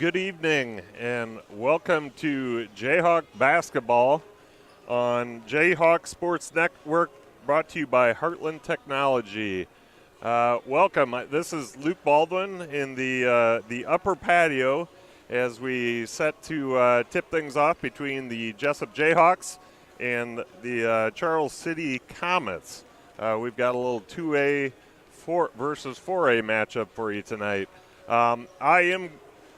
Good evening and welcome to J-Hawk Basketball on J-Hawk Sports Network, brought to you by Heartland Technology. Welcome. This is Luke Baldwin in the upper patio as we set to tip things off between the Jesup J-Hawks and the Charles City Comets. We've got a little 2A versus 4A matchup for you tonight. I am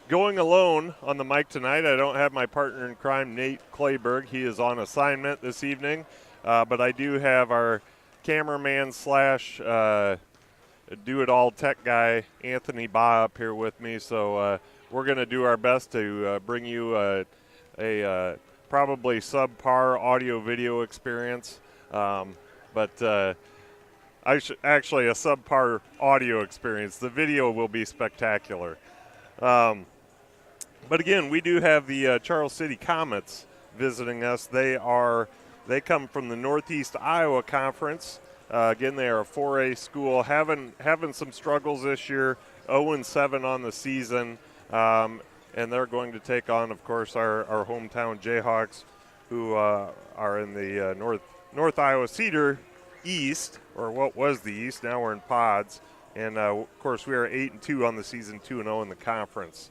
going alone on the mic tonight. I don't have my partner in crime, Nate Clayberg. He is on assignment this evening, but I do have our cameraman slash do-it-all tech guy, Anthony Ba, up here with me. So we're going to do our best to bring you a probably subpar audio-video experience, but actually a subpar audio experience. The video will be spectacular. But again, we do have the Charles City Comets visiting us. They come from the Northeast Iowa Conference. Again, they are a 4A school, having some struggles this year, 0-7 on the season, and they're going to take on, of course, our hometown Jayhawks, who are in the North Iowa Cedar East, or what was the East. Now we're in pods, and of course we are 8-2 on the season, 2-0 in the conference.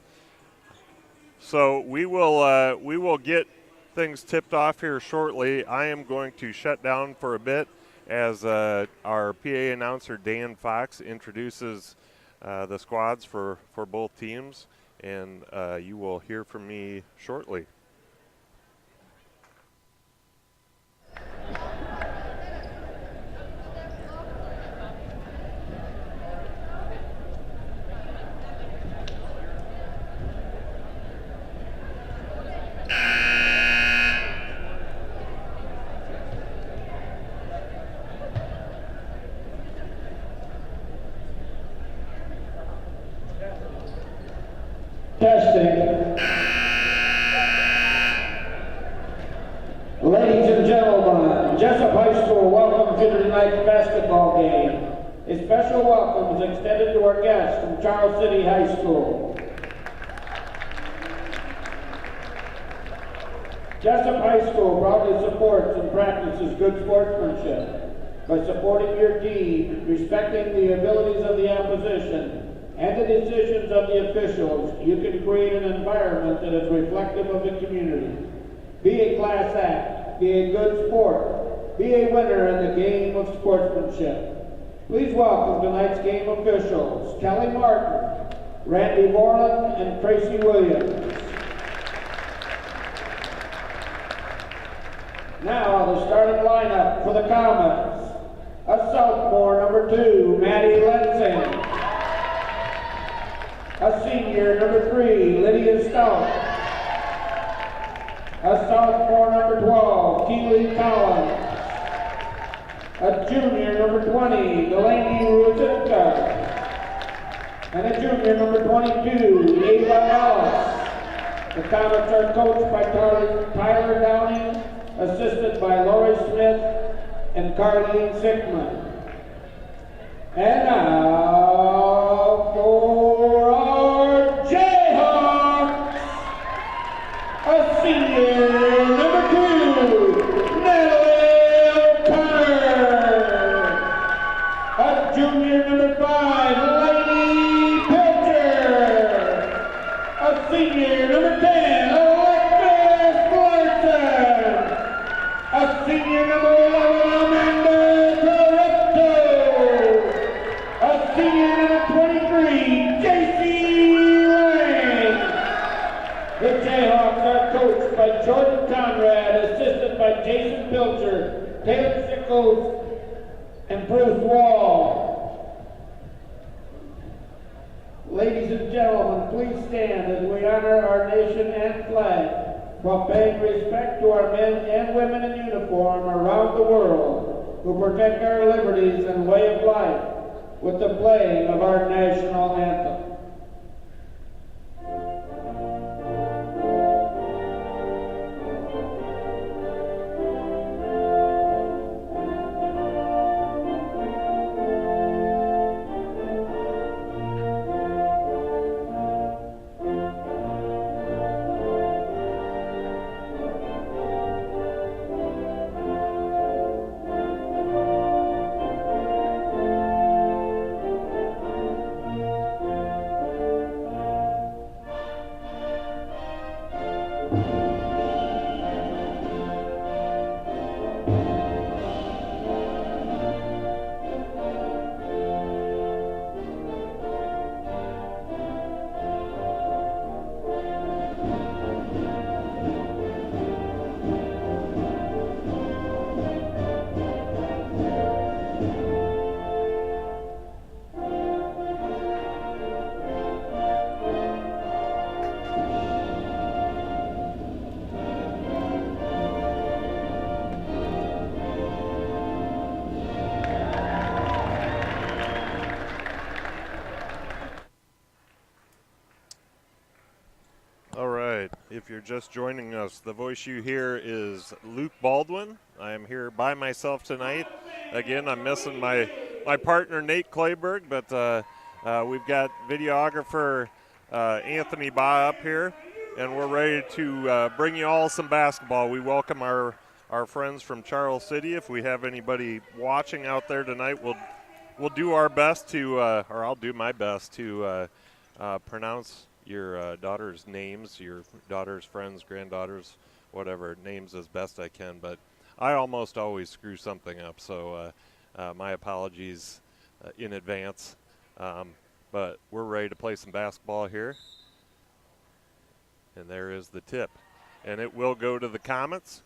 So we will get things tipped off here shortly. I am going to shut down for a bit as our PA announcer Dan Fox introduces the squads for both teams, and you will hear from me shortly. Testing. Ladies and gentlemen, Jesup High School welcomes you to tonight's basketball game. A special welcome is extended to our guests from Charles City High School. Jesup High School proudly supports and practices good sportsmanship by supporting your team, respecting the abilities of the opposition, and the decisions of the officials. You can create an environment that is reflective of the community. Be a class act, be a good sport, be a winner in the game of sportsmanship. Please welcome tonight's game officials, Kelly Martin, Randy Borland, and Tracy Williams. Now the starting lineup for the Comets. A sophomore, number 2, Maddie Lensing. A senior, number 3, Lydia Stout. A sophomore, number 12, Keely Collins. A junior, number 20, Delaney Ruzitka. And a junior, number 22, Ava Ellis. The Comets are coached by Tyler Downing, assisted by Lori Smith and Carleen Sickman. And now for our Jayhawks, a senior, number 2, Natalie O'Connor. A junior, number 5, Lady Pilcher. A senior, number 10, Alexis Larson. A senior, number 11, Amanda Toretto. A senior, number 23, J.C. Lang. The Jayhawks are coached by Jordan Conrad, assisted by Jason Pilcher, Taylor Sickles, and Bruce Wall. Ladies and gentlemen, please stand as we honor our nation and flag while paying respect to our men and women in uniform around the world who protect our liberties and way of life with the playing of our national anthem. If you're just joining us, the voice you hear is Luke Baldwin. I am here by myself tonight. Again, I'm missing my partner, Nate Clayberg, but we've got videographer Anthony Ba up here, and we're ready to bring you all some basketball. We welcome our friends from Charles City. If we have anybody watching out there tonight, we'll do our best to, or I'll do my best to pronounce your daughter's names, your daughter's friends, granddaughters, whatever names as best I can. But I almost always screw something up, so my apologies in advance. But we're ready to play some basketball here. And there is the tip. And it will go to the Comets.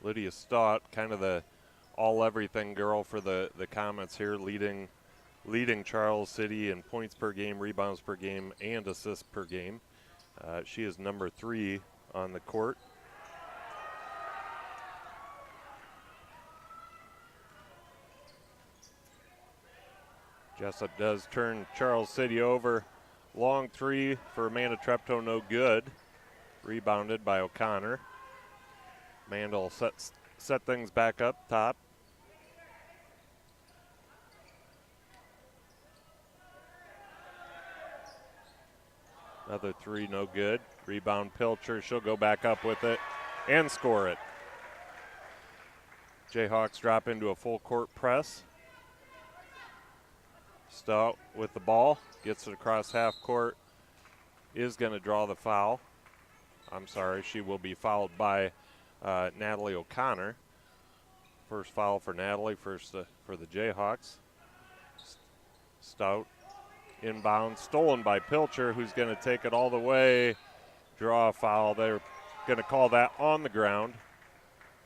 Lydia Stott, kind of the all-everything girl for the Comets here, leading Charles City in points per game, rebounds per game, and assists per game. She is number 3 on the court. Jesup does turn Charles City over. Long 3 for Amanda Treptow, no good. Rebounded by O'Connor. Amanda will set things back up top. Another 3, no good. Rebound Pilcher, she'll go back up with it and score it. Jayhawks drop into a full court press. Stout with the ball, gets it across half court, is going to draw the foul. I'm sorry, she will be fouled by Natalie O'Connor. First foul for Natalie, first for the Jayhawks. Stout inbound, stolen by Pilcher, who's going to take it all the way, draw a foul. They're going to call that on the ground.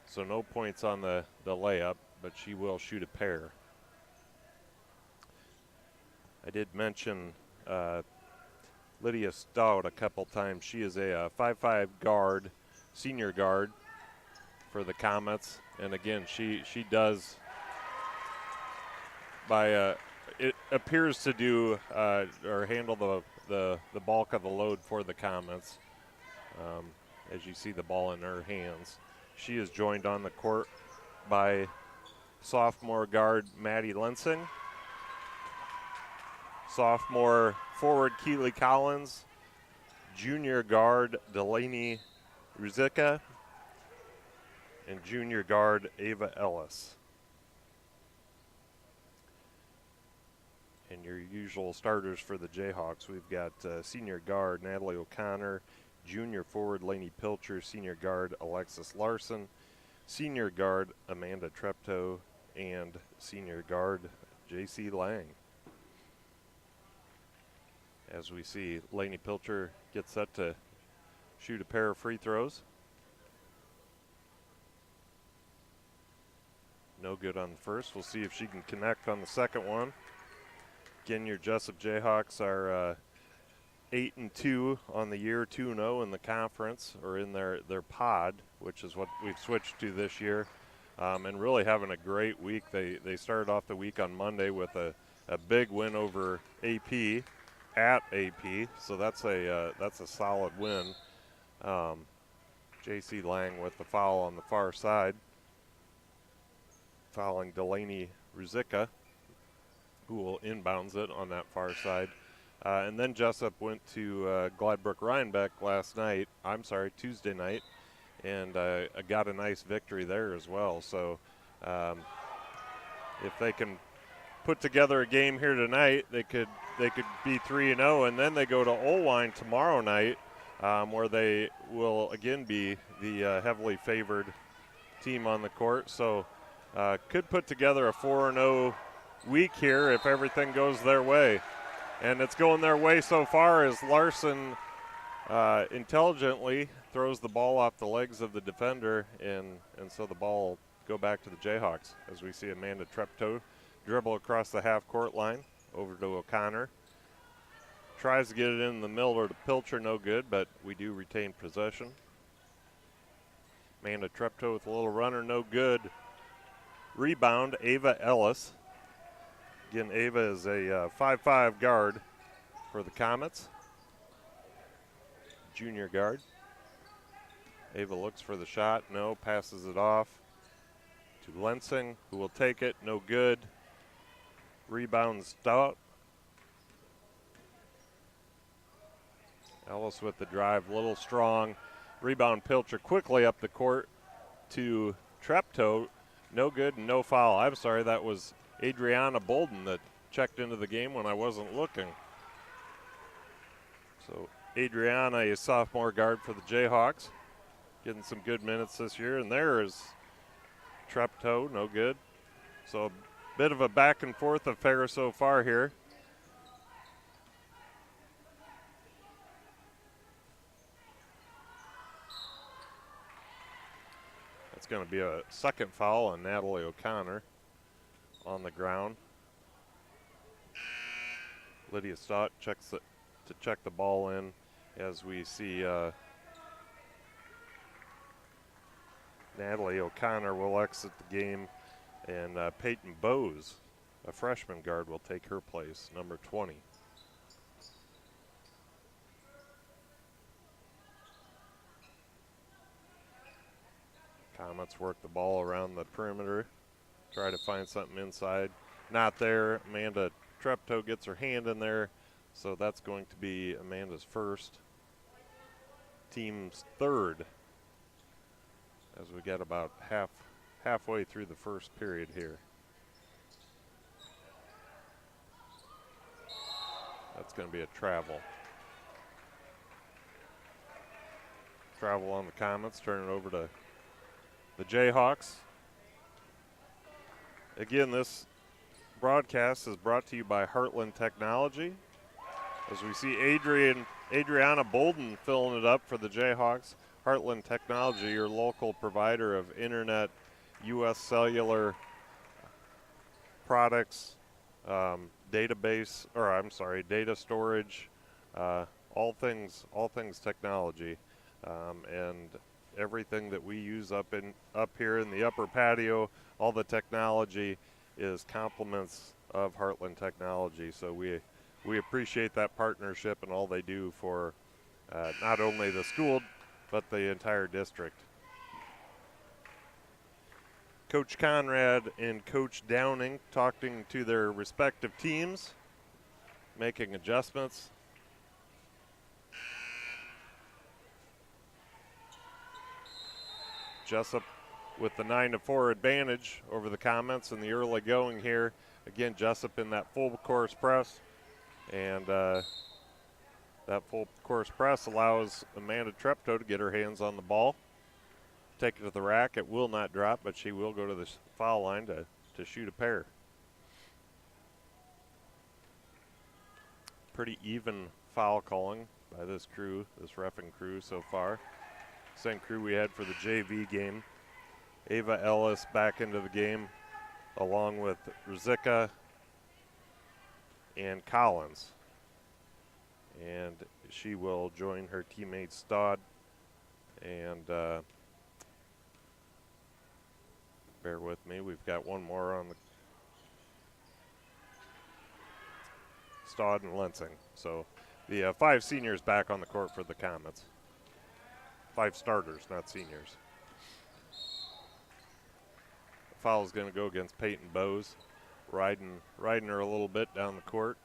So no points on the layup, but she will shoot a pair. I did mention Lydia Stout a couple times. She is a 5'5" guard, senior guard for the Comets. And again, she does, it appears to do or handle the bulk of the load for the Comets. As you see the ball in her hands. She is joined on the court by sophomore guard Maddie Lensing, sophomore forward Keely Collins, junior guard Delaney Ruzica, and junior guard Ava Ellis. And your usual starters for the Jayhawks, we've got senior guard Natalie O'Connor, junior forward Lainey Pilcher, senior guard Alexis Larson, senior guard Amanda Treptow, and senior guard J.C. Lang. As we see, Lainey Pilcher gets set to shoot a pair of free throws. No good on the first. We'll see if she can connect on the second one. Again, your Jesup Jayhawks are 8-2 on the year, 2-0 in the conference, or in their pod, which is what we've switched to this year, and really having a great week. They started off the week on Monday with a big win over AP at AP, so that's a solid win. J.C. Lang with the foul on the far side, fouling Delaney Ruzica, who will inbounds it on that far side. And then Jesup went to Gladbrook-Rhinebeck Tuesday night, and got a nice victory there as well. So if they can put together a game here tonight, they could be 3-0, and then they go to Olwine tomorrow night, where they will again be the heavily favored team on the court. So could put together a 4-0 week here if everything goes their way. And it's going their way so far as Larson intelligently throws the ball off the legs of the defender, and so the ball will go back to the Jayhawks as we see Amanda Treptow dribble across the half-court line over to O'Connor. Tries to get it in the middle to Pilcher, no good, but we do retain possession. Amanda Treptow with a little runner, no good. Rebound, Ava Ellis. Again, Ava is a 5'5" guard for the Comets. junior guard. Ava looks for the shot, no, passes it off to Lensing, who will take it, no good. Rebound Stout. Ellis with the drive, little strong. Rebound Pilcher quickly up the court to Treptow. No good and no foul. I'm sorry, that was Adriana Bolden that checked into the game when I wasn't looking. So Adriana, a sophomore guard for the Jayhawks, getting some good minutes this year. And there is Treptow, no good. So a bit of a back and forth affair so far here. That's going to be a second foul on Natalie O'Connor on the ground. Lydia Stott checks to check the ball in as we see Natalie O'Connor will exit the game, and Peyton Bowes, a freshman guard, will take her place, number 20. Comets work the ball around the perimeter, try to find something inside. Not there. Amanda Treptow gets her hand in there, so that's going to be Amanda's first, team's third, as we get about halfway through the first period here. That's going to be a travel. Travel on the Comets, turn it over to the Jayhawks. Again, this broadcast is brought to you by Heartland Technology. As we see Adriana Bolden filling it up for the Jayhawks. Heartland Technology, your local provider of internet, U.S. cellular products, data storage, all things technology, and everything that we use up here in the upper patio, all the technology is compliments of Heartland Technology. So we appreciate that partnership and all they do for not only the school but the entire district. Coach Conrad and Coach Downing talking to their respective teams, making adjustments. Jesup with the 9-4 advantage over the Comets in the early going here. Again, Jesup in that full course press, and that full course press allows Amanda Treptow to get her hands on the ball, take it to the rack. It will not drop, but she will go to the foul line to shoot a pair. Pretty even foul calling by this crew, this reffing crew so far. Same crew we had for the JV game. Ava Ellis back into the game along with Rizika and Collins. And she will join her teammate Stodd. And bear with me, we've got one more on the Stodd and Lensing. So the 5 seniors back on the court for the Comets. 5 starters, not seniors. The foul is going to go against Peyton Bowes, riding her a little bit down the court.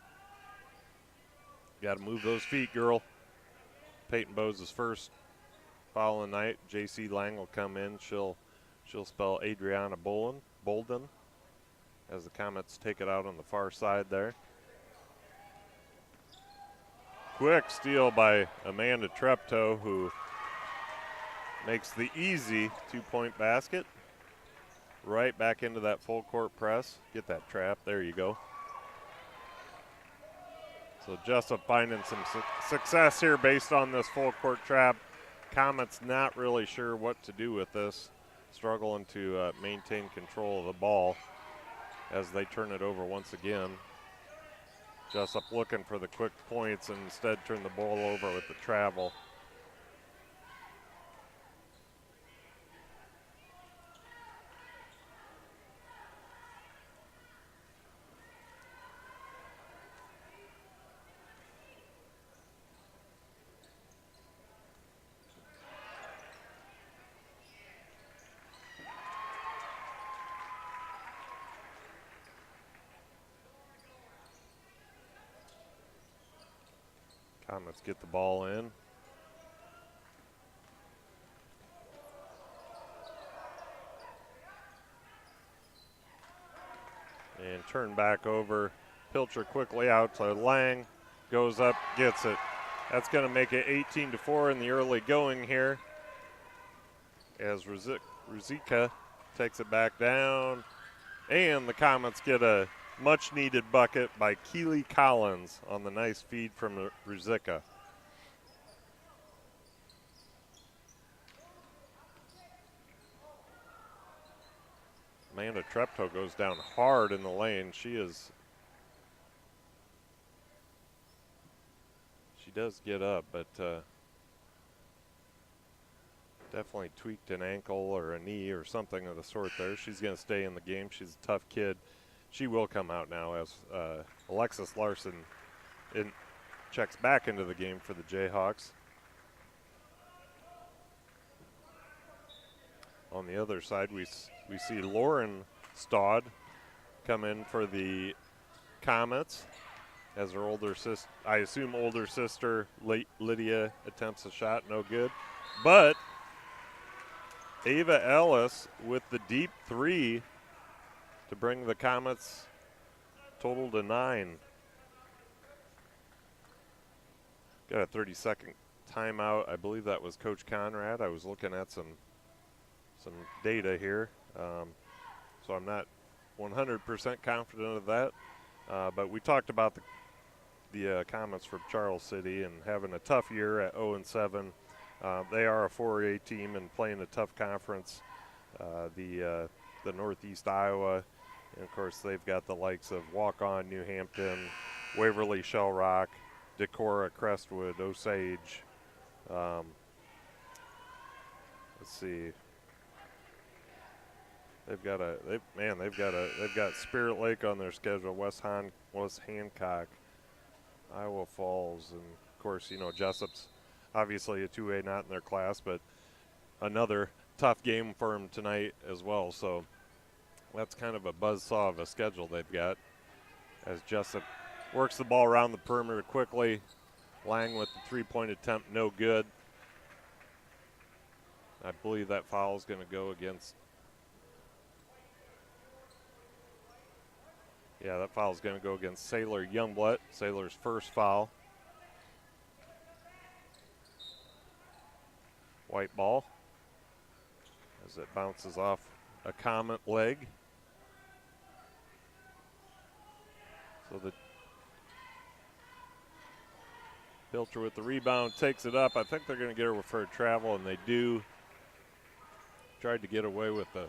Got to move those feet, girl. Peyton Bowes' first foul of the night. J.C. Lang will come in. She'll spell Adriana Bolden as the Comets take it out on the far side there. Quick steal by Amanda Treptow, who makes the easy 2-point basket. Right back into that full court press. Get that trap. There you go. So Jesup finding some success here based on this full court trap. Comets not really sure what to do with this. Struggling to maintain control of the ball as they turn it over once again. Jesup looking for the quick points and instead turn the ball over with the travel. Comets get the ball in. And turn back over. Pilcher quickly out to Lang. Goes up, gets it. That's going to make it 18-4 in the early going here. As Ruzicka takes it back down. And the Comets get a much-needed bucket by Keely Collins on the nice feed from Ruzicka. Amanda Treptow goes down hard in the lane. She does get up, but definitely tweaked an ankle or a knee or something of the sort there. She's going to stay in the game. She's a tough kid. She will come out now as Alexis Larson checks back into the game for the Jayhawks. On the other side, we see Lauren Staud come in for the Comets as her older sister, I assume older sister, Lydia, attempts a shot, no good. But Ava Ellis with the deep three to bring the Comets total to 9. Got a 30-second timeout. I believe that was Coach Conrad. I was looking at some data here, so I'm not 100% confident of that. But we talked about the Comets from Charles City and having a tough year at 0-7. They are a 4A team and playing a tough conference, the Northeast Iowa, and of course they've got the likes of Walk-On, New Hampton, Waverly, Shell Rock, Decorah, Crestwood, Osage. Let's see. They've got Spirit Lake on their schedule, West Hancock, Iowa Falls, and of course, you know, Jesup's obviously a 2A, not in their class, but another tough game for them tonight as well. So that's kind of a buzzsaw of a schedule they've got as Jesup works the ball around the perimeter quickly. Lang with the three-point attempt, no good. I believe that foul is going to go against. Yeah, that foul is going to go against Sailor Youngblood. Sailor's first foul. White ball as it bounces off a Comet leg. So the Pilcher with the rebound takes it up. I think they're going to get her for a travel, and they do. Tried to get away with a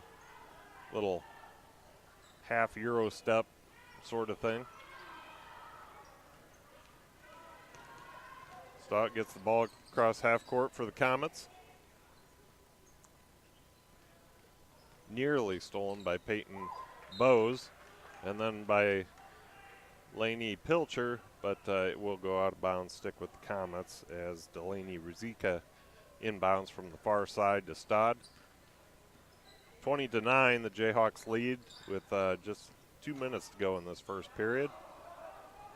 little half Euro step sort of thing. Stott gets the ball across half court for the Comets. Nearly stolen by Peyton Bowes and then by Lainey Pilcher, but it will go out of bounds, stick with the Comets as Delaney Ruzicka inbounds from the far side to Stott. 20-9, the Jayhawks lead with just 2 minutes to go in this first period.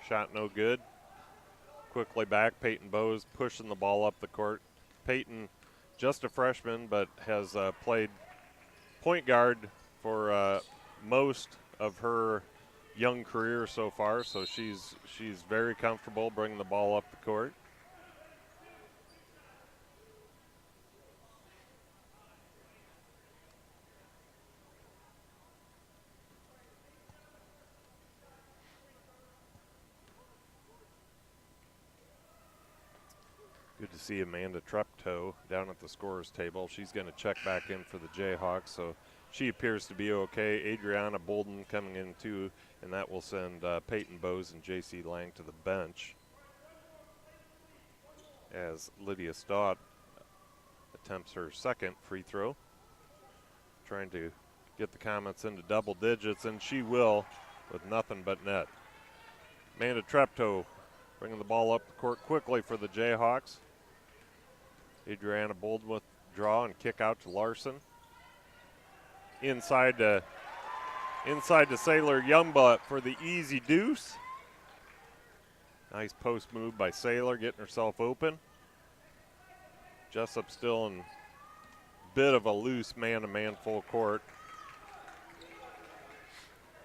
Shot no good. Quickly back, Peyton Bowes pushing the ball up the court. Peyton, just a freshman, but has played point guard for most of her young career so far, so she's very comfortable bringing the ball up the court. Good to see Amanda Treptow down at the scorer's table. She's going to check back in for the Jayhawks, so she appears to be okay. Adriana Bolden coming in too, and that will send Peyton Bowes and J.C. Lang to the bench as Lydia Stott attempts her second free throw, trying to get the Comets into double digits, and she will with nothing but net. Amanda Treptow bringing the ball up the court quickly for the Jayhawks. Adriana Bolden with draw and kick out to Larson. Inside to Sailor Youngblood for the easy deuce. Nice post move by Saylor, getting herself open. Jesup still in bit of a loose man-to-man full court.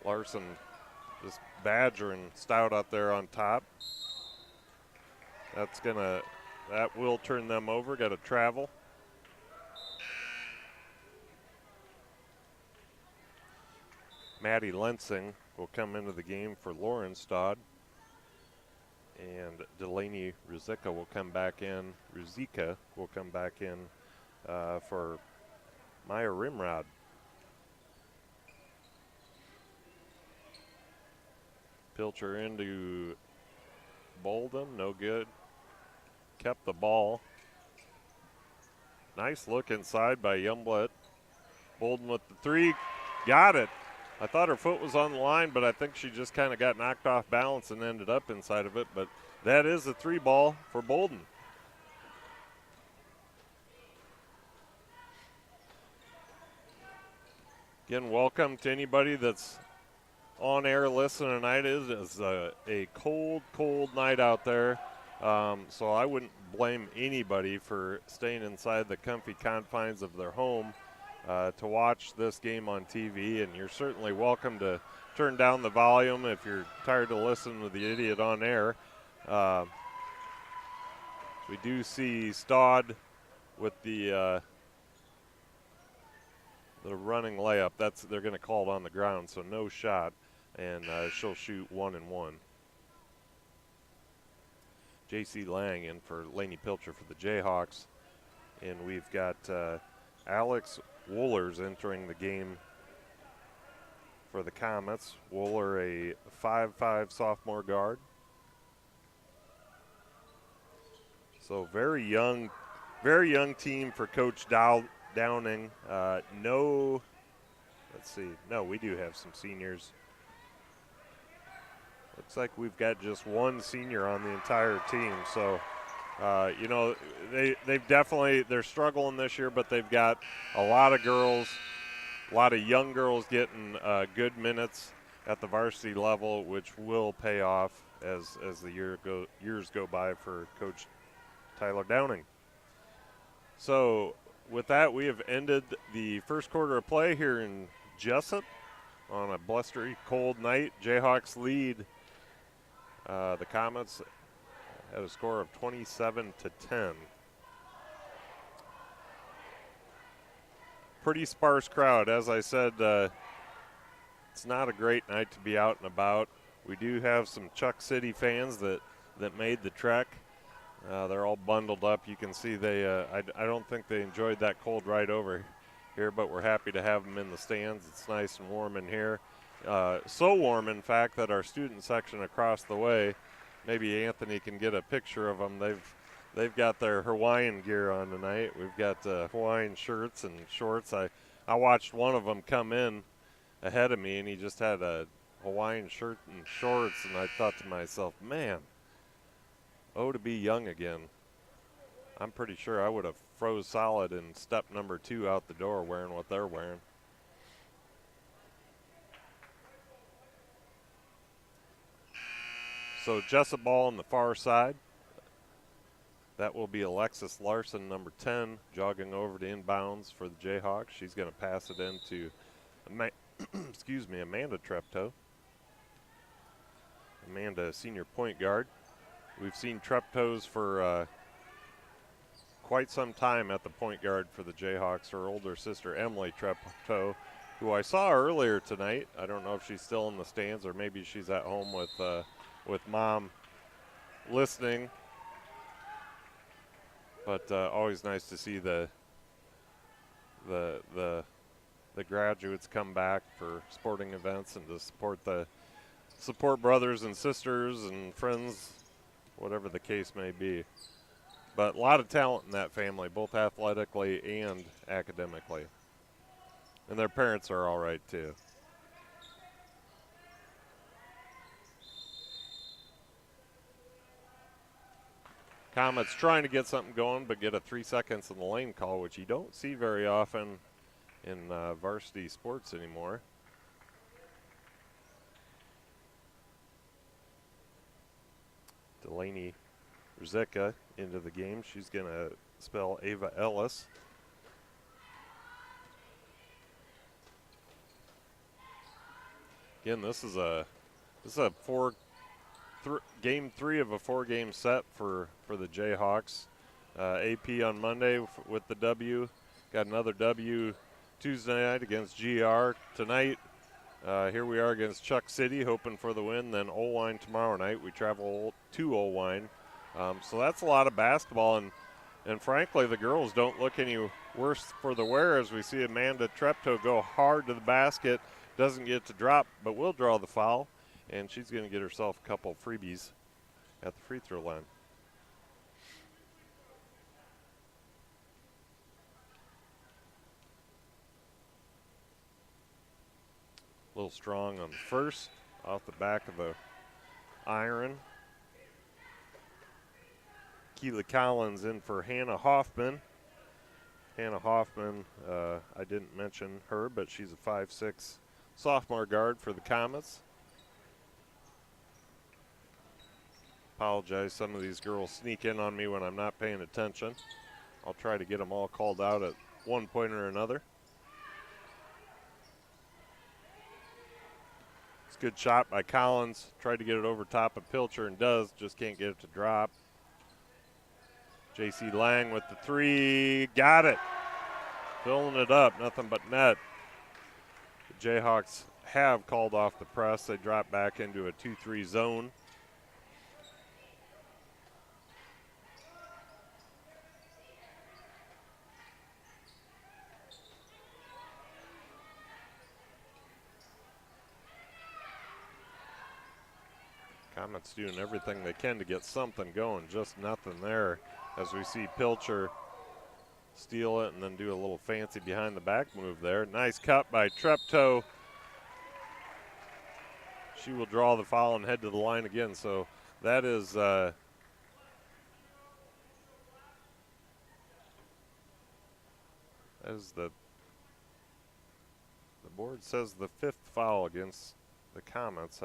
Larson just badgering Stout out there on top. That will turn them over, got to travel. Maddie Lensing will come into the game for Lorenstad. And Delaney Ruzicka will come back in. For Maya Rimrod. Pilcher into Bolden, no good. Kept the ball. Nice look inside by Youngblood. Bolden with the three, got it. I thought her foot was on the line, but I think she just kind of got knocked off balance and ended up inside of it. But that is a 3 ball for Bolden. Again, welcome to anybody that's on air listening tonight. It is a cold, cold night out there. So I wouldn't blame anybody for staying inside the comfy confines of their home to watch this game on TV, and you're certainly welcome to turn down the volume if you're tired of listening to the idiot on air. We do see Stodd with the running layup. They're going to call it on the ground, so no shot, and she'll shoot 1 and 1. J.C. Lang in for Lainey Pilcher for the Jayhawks, and we've got Alex Wohlers entering the game for the Comets. Wohler, a 5'5" sophomore guard. So very young team for Coach Downing. No, we do have some seniors. Looks like we've got just one senior on the entire team. So, they're struggling this year, but they've got a lot of girls, a lot of young girls getting good minutes at the varsity level, which will pay off as the years go by for Coach Tyler Downing. So, with that, we have ended the first quarter of play here in Jesup on a blustery, cold night. Jayhawks lead the Comets at a score of 27-10. Pretty sparse crowd. As I said, it's not a great night to be out and about. We do have some Chuck City fans that made the trek. They're all bundled up. You can see I don't think they enjoyed that cold ride over here, but we're happy to have them in the stands. It's nice and warm in here. So warm, in fact, that our student section across the way, maybe Anthony can get a picture of them. They've got their Hawaiian gear on tonight. We've got Hawaiian shirts and shorts. I watched one of them come in ahead of me, and he just had a Hawaiian shirt and shorts, and I thought to myself, man, oh, to be young again. I'm pretty sure I would have froze solid in step number 2 out the door wearing what they're wearing. So Jesup ball on the far side. That will be Alexis Larson, number 10, jogging over to inbounds for the Jayhawks. She's going to pass it into Amanda Treptow. Amanda, senior point guard. We've seen Treptows for quite some time at the point guard for the Jayhawks. Her older sister, Emily Treptow, who I saw earlier tonight. I don't know if she's still in the stands or maybe she's at home with mom listening. But always nice to see the graduates come back for sporting events and to support brothers and sisters and friends, whatever the case may be. But a lot of talent in that family, both athletically and academically. And their parents are all right too. Comets trying to get something going, but get a 3 seconds in the lane call, which you don't see very often in varsity sports anymore. Lainey Rzicka into the game. She's going to spell Ava Ellis. Again, this is a game 3 of a 4-game set for the Jayhawks. AP on Monday with the W. Got another W Tuesday night against GR. Tonight, here we are against Chuck City, hoping for the win. Then Olwine tomorrow night. We travel to Olwine. So that's a lot of basketball. And frankly, the girls don't look any worse for the wear as we see Amanda Treptow go hard to the basket. Doesn't get to drop, but will draw the foul. And she's going to get herself a couple freebies at the free throw line. A little strong on the first, off the back of the iron. Keely Collins in for Hannah Hoffman. Hannah Hoffman, I didn't mention her, but she's a 5'6" sophomore guard for the Comets. Apologize, some of these girls sneak in on me when I'm not paying attention. I'll try to get them all called out at one point or another. It's a good shot by Collins. Tried to get it over top of Pilcher and does, just can't get it to drop. J.C. Lang with the 3, got it. Filling it up, nothing but net. The Jayhawks have called off the press. They drop back into a 2-3 zone. Comets doing everything they can to get something going, just nothing there as we see Pilcher steal it and then do a little fancy behind the back move there. Nice cut by Treptow. She will draw the foul and head to the line again, so that is as the board says the 5th foul against the Comets.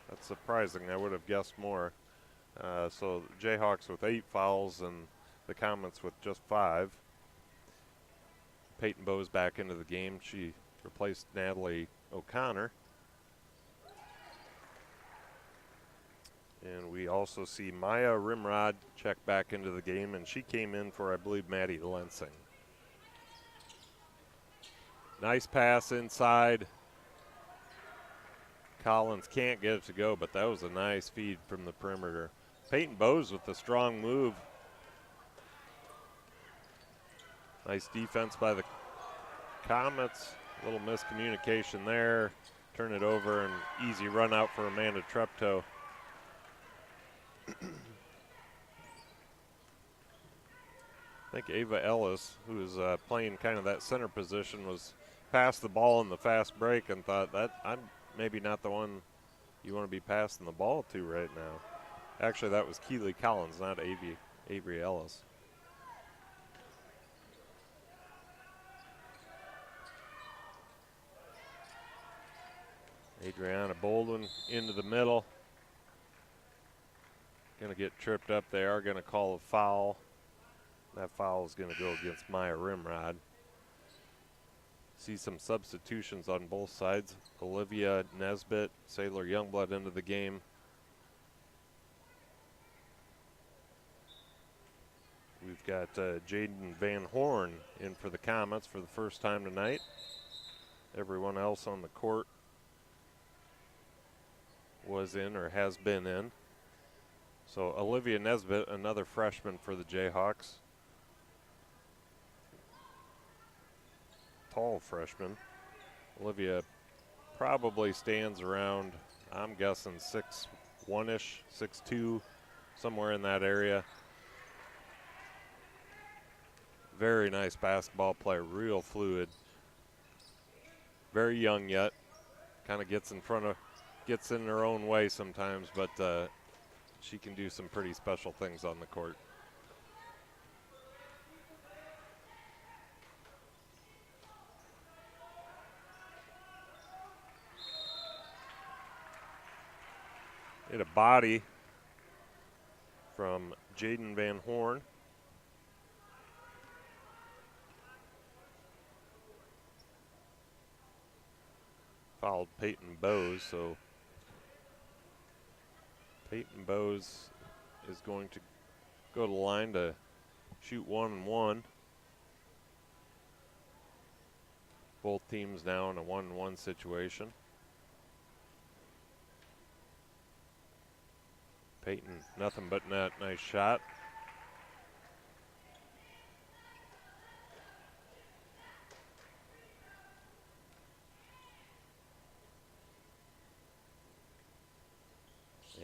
That's surprising. I would have guessed more. So Jayhawks with 8 fouls and the Comets with just 5. Peyton Bowes back into the game. She replaced Natalie O'Connor. And we also see Maya Rimrod check back into the game, and she came in for, I believe, Maddie Lensing. Nice pass inside. Collins can't get it to go, but that was a nice feed from the perimeter. Peyton Bowes with a strong move. Nice defense by the Comets. A little miscommunication there. Turn it over and easy run out for Amanda Treptow. I think Ava Ellis, who is playing kind of that center position, was passed the ball in the fast break and thought that I'm maybe not the one you want to be passing the ball to right now. Actually, that was Keely Collins, not Avery Ellis. Adriana Bolden into the middle. Going to get tripped up. They are going to call a foul. That foul is going to go against Maya Rimrod. See some substitutions on both sides. Olivia Nesbitt, Sailor Youngblood into the game. We've got Jaden Van Horn in for the Comets for the first time tonight. Everyone else on the court was in or has been in. So Olivia Nesbitt, another freshman for the Jayhawks. Tall freshman. Olivia probably stands around, I'm guessing 6'1"-ish, 6'2", somewhere in that area. Very nice basketball player, real fluid. Very young yet. Kind of gets in her own way sometimes, but she can do some pretty special things on the court. Hit a body from Jaden Van Horn. Fouled Peyton Bowes, so Peyton Bowes is going to go to the line to shoot 1-1. Both teams now in a 1-1 situation. Peyton, nothing but net. Nice shot.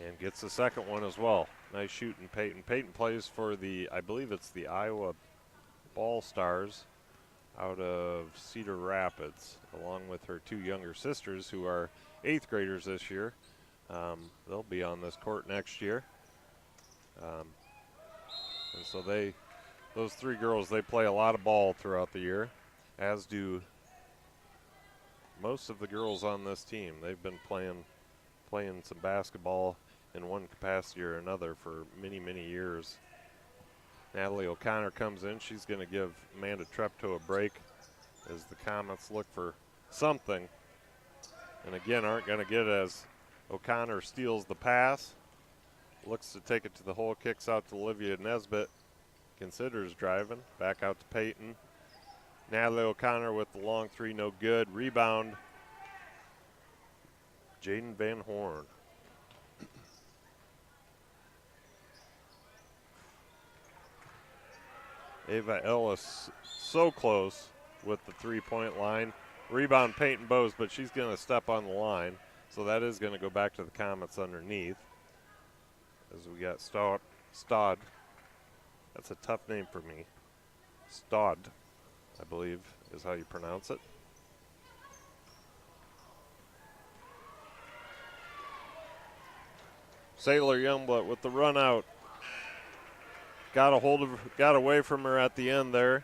And gets the second one as well. Nice shooting, Peyton. Peyton plays for the, I believe it's the Iowa Ball Stars out of Cedar Rapids, along with her two younger sisters who are 8th graders this year. They'll be on this court next year. And so those three girls, they play a lot of ball throughout the year, as do most of the girls on this team. They've been playing some basketball in one capacity or another for many, many years. Natalie O'Connor comes in. She's going to give Amanda Treptow a break as the Comets look for something. And again, aren't going to get it as O'Connor steals the pass. Looks to take it to the hole, kicks out to Olivia Nesbitt. Considers driving. Back out to Peyton. Natalie O'Connor with the long three, no good. Rebound, Jaden Van Horn. Ava Ellis so close with the three-point line. Rebound Peyton Bowes, but she's going to step on the line. So that is going to go back to the Comets underneath. As we got Stod. That's a tough name for me. Stod, I believe, is how you pronounce it. Sailor Youngblood with the run out. Got away from her at the end there.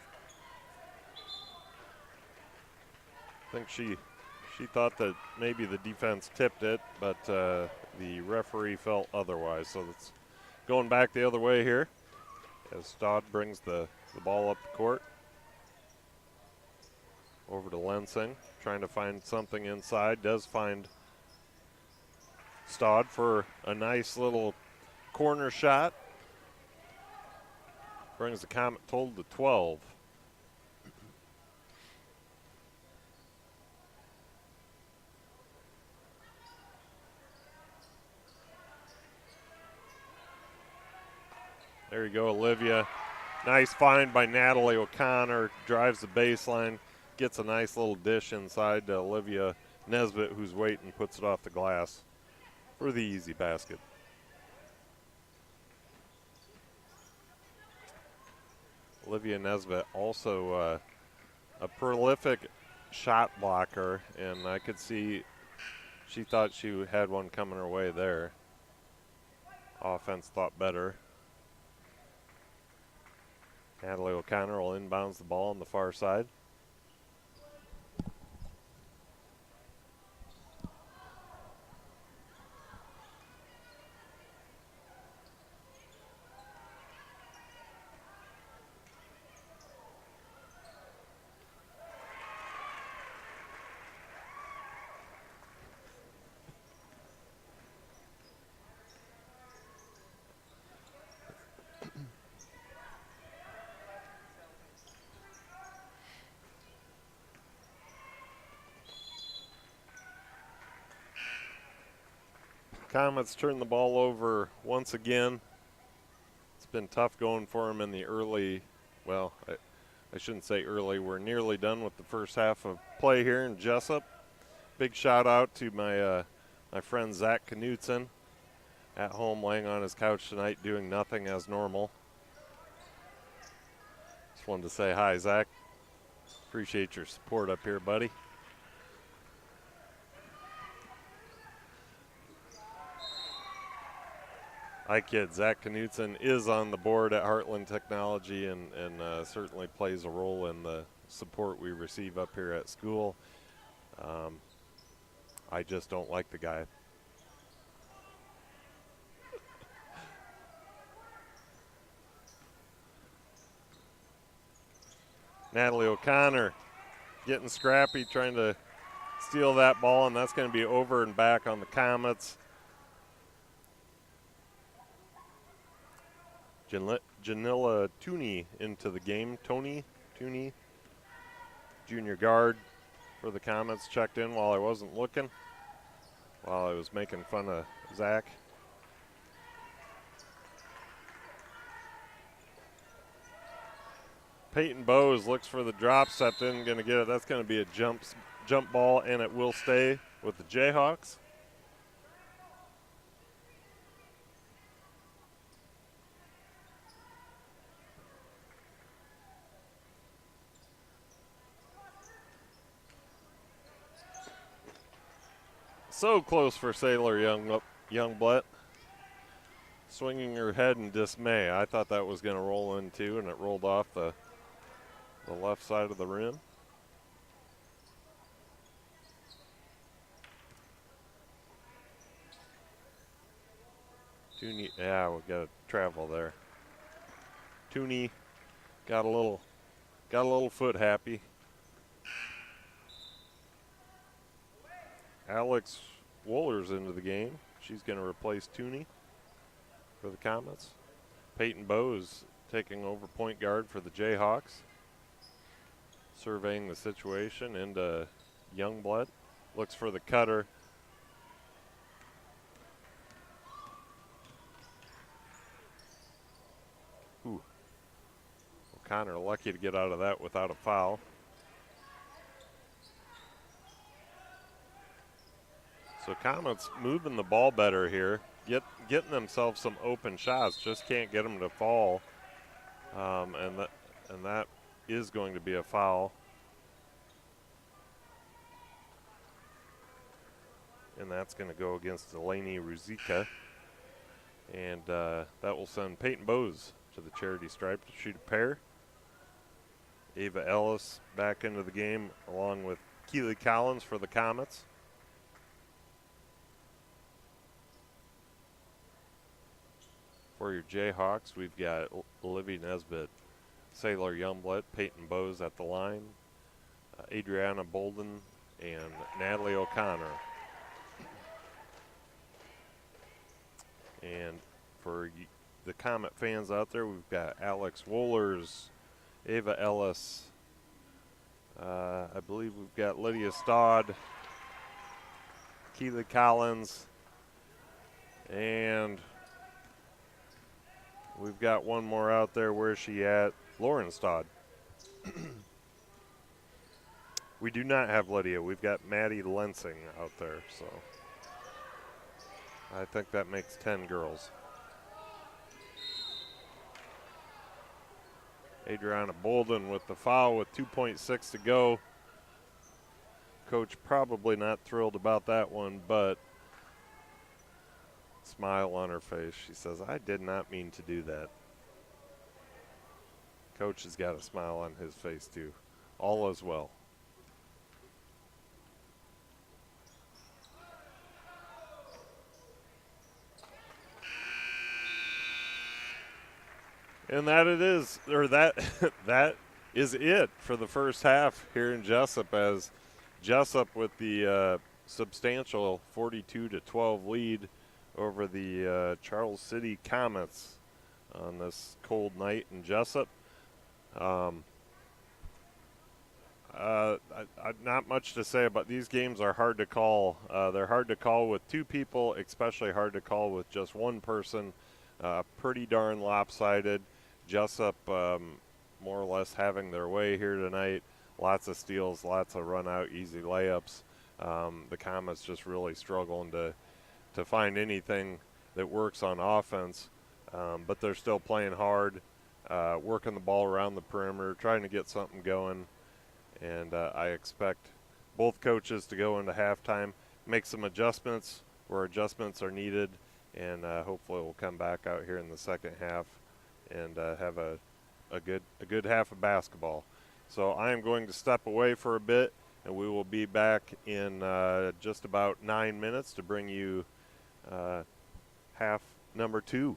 I think she thought that maybe the defense tipped it, but the referee felt otherwise. So it's going back the other way here as Stodd brings the ball up the court. Over to Lensing, trying to find something inside. Does find Stodd for a nice little corner shot. Brings the Comet total to 12. There you go, Olivia. Nice find by Natalie O'Connor. Drives the baseline. Gets a nice little dish inside to Olivia Nesbitt, who's waiting, puts it off the glass for the easy basket. Olivia Nesbitt also a prolific shot blocker, and I could see she thought she had one coming her way there. Offense thought better. Natalie O'Connor will inbounds the ball on the far side. Comets turn the ball over once again. It's been tough going for them in the early, well, I shouldn't say early. We're nearly done with the first half of play here in Jesup. Big shout out to my friend Zach Knutson at home laying on his couch tonight doing nothing as normal. Just wanted to say hi, Zach. Appreciate your support up here, buddy. Hi, kid. Zach Knutson is on the board at Heartland Technology and certainly plays a role in the support we receive up here at school. I just don't like the guy. Natalie O'Connor getting scrappy, trying to steal that ball, and that's going to be over and back on the Comets. Janilla Tooney into the game. Tony Tooney, junior guard for the Comets, checked in while I wasn't looking, while I was making fun of Zach. Peyton Bowes looks for the drop, stepped in, going to get it. That's going to be a jump ball, and it will stay with the Jayhawks. So close for Sailor Youngblood. Swinging her head in dismay. I thought that was going to roll in too, and it rolled off the left side of the rim. Tooney, yeah, we got to travel there. Tooney got a little foot happy. Alex Wooler's into the game. She's going to replace Tooney for the Comets. Peyton Bowes taking over point guard for the Jayhawks. Surveying the situation into Youngblood. Looks for the cutter. Ooh. O'Connor lucky to get out of that without a foul. So Comets moving the ball better here, getting themselves some open shots, just can't get them to fall, and that is going to be a foul. And that's going to go against Delaney Ruzika, and that will send Peyton Bowes to the charity stripe to shoot a pair. Ava Ellis back into the game along with Keely Collins for the Comets. For your Jayhawks, we've got Olivia Nesbitt, Sailor Youngblood, Peyton Bowes at the line, Adriana Bolden, and Natalie O'Connor. And for the Comet fans out there, we've got Alex Wohlers, Ava Ellis, I believe we've got Lydia Stodd, Keely Collins, and we've got one more out there. Where's she at? Lauren Stodd. We do not have Lydia. We've got Maddie Lensing out there, so I think that makes 10 girls. Adriana Bolden with the foul with 2.6 to go. Coach probably not thrilled about that one, but smile on her face. She says, I did not mean to do that. Coach has got a smile on his face too. All is well. And that is it for the first half here in Jesup, as Jesup with the substantial 42-12 lead over the Charles City Comets on this cold night in Jesup. Not much to say about these games. Are hard to call. They're hard to call with two people, especially hard to call with just one person. Pretty darn lopsided. Jesup more or less having their way here tonight. Lots of steals, lots of run-out, easy layups. The Comets just really struggling to find anything that works on offense, but they're still playing hard, working the ball around the perimeter, trying to get something going. And I expect both coaches to go into halftime, make some adjustments where adjustments are needed, and hopefully we'll come back out here in the second half and have a good half of basketball. So I am going to step away for a bit, and we will be back in just about 9 minutes to bring you half number 2.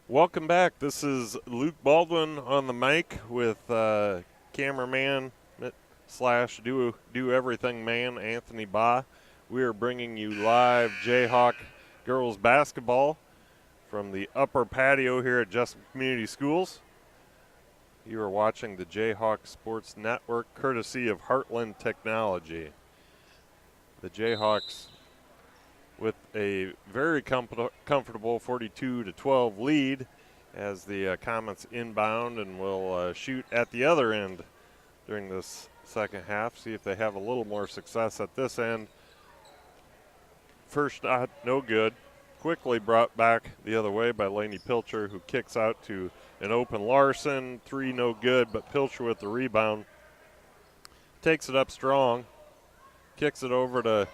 Welcome back. This is Luke Baldwin on the mic with cameraman slash do everything man Anthony Ba. We are bringing you live J-Hawk Girls Basketball from the upper patio here at Jesup Community Schools. You are watching the J-Hawk Sports Network courtesy of Heartland Technology. The J-Hawks with a very comfortable 42-12 lead as the Comets inbound and will shoot at the other end during this second half. See if they have a little more success at this end. First shot, no good. Quickly brought back the other way by Lainey Pilcher, who kicks out to an open Larson. Three, no good, but Pilcher with the rebound. Takes it up strong. Kicks it over to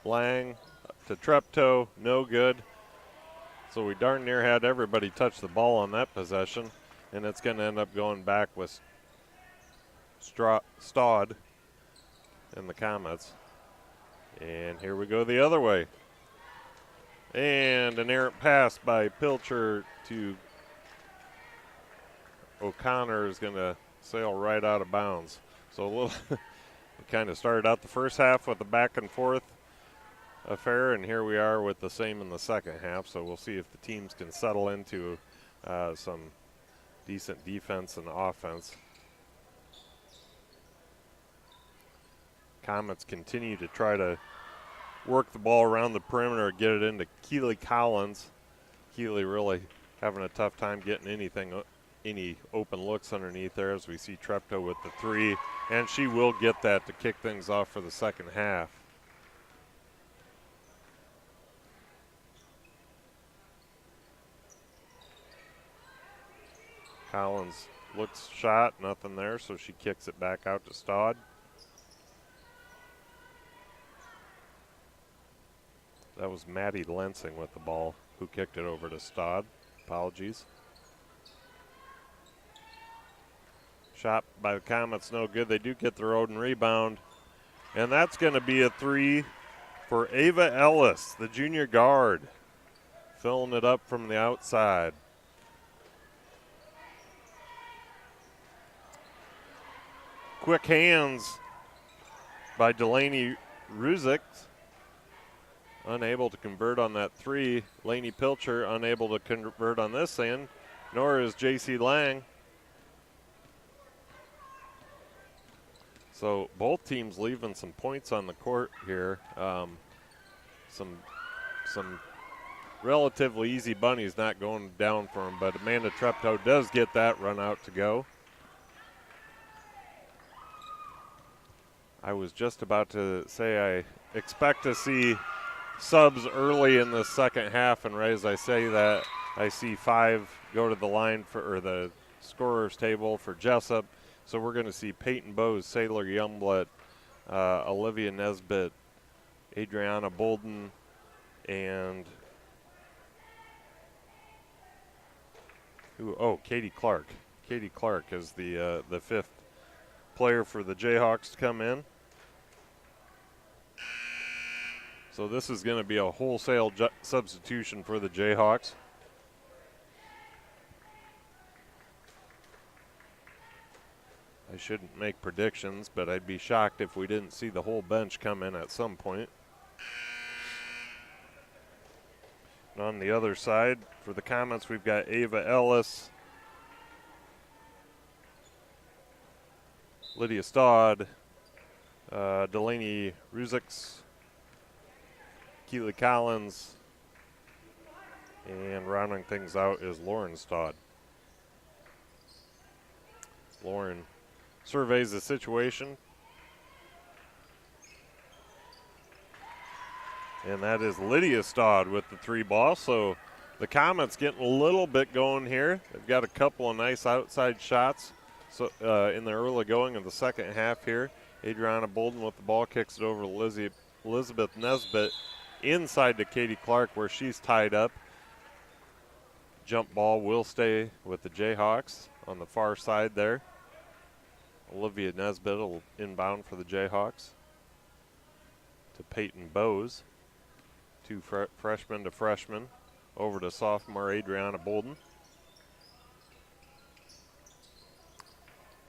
Lang, to Treptow, no good. So we darn near had everybody touch the ball on that possession, and it's going to end up going back with Stod and the Comets. And here we go the other way. And an errant pass by Pilcher to O'Connor is going to sail right out of bounds. So a little we kind of started out the first half with a back and forth affair, and here we are with the same in the second half. So we'll see if the teams can settle into some decent defense and offense. Comets continue to try to work the ball around the perimeter, get it into Keely Collins. Keely really having a tough time getting any open looks underneath there, as we see Treptow with the three, and she will get that to kick things off for the second half. Collins looks shot, nothing there, so she kicks it back out to Stod. That was Maddie Lensing with the ball, who kicked it over to Stod. Apologies. Shot by the Comets, no good. They do get their own rebound. And that's going to be a three for Ava Ellis, the junior guard, filling it up from the outside. Quick hands by Delaney Ruzick. Unable to convert on that three. Lainey Pilcher unable to convert on this end, nor is J.C. Lang. So both teams leaving some points on the court here. Some relatively easy bunnies not going down for them, but Amanda Treptow does get that run out to go. I was just about to say I expect to see subs early in the second half, and as I say that, I see 5 go to the line or the scorer's table for Jesup. So we're going to see Peyton Bowes, Sailor Youngblood, Olivia Nesbitt, Adriana Bolden, and Katie Clark. Katie Clark is the 5th player for the Jayhawks to come in. So this is going to be a wholesale substitution for the Jayhawks. I shouldn't make predictions, but I'd be shocked if we didn't see the whole bench come in at some point. And on the other side, for the Comets, we've got Ava Ellis, Lydia Stod, Delaney Ruzick, Keely Collins, and rounding things out is Lauren Stod. Lauren surveys the situation, and that is Lydia Stod with the 3 ball. So the Comets getting a little bit going here. They've got a couple of nice outside shots so in the early going of the second half here. Adriana Bolden with the ball, kicks it over to Elizabeth Nesbitt inside to Katie Clark, where she's tied up. Jump ball will stay with the Jayhawks on the far side there. Olivia Nesbitt will inbound for the Jayhawks to Peyton Bowes. 2 freshmen to freshman. over to sophomore Adriana Bolden.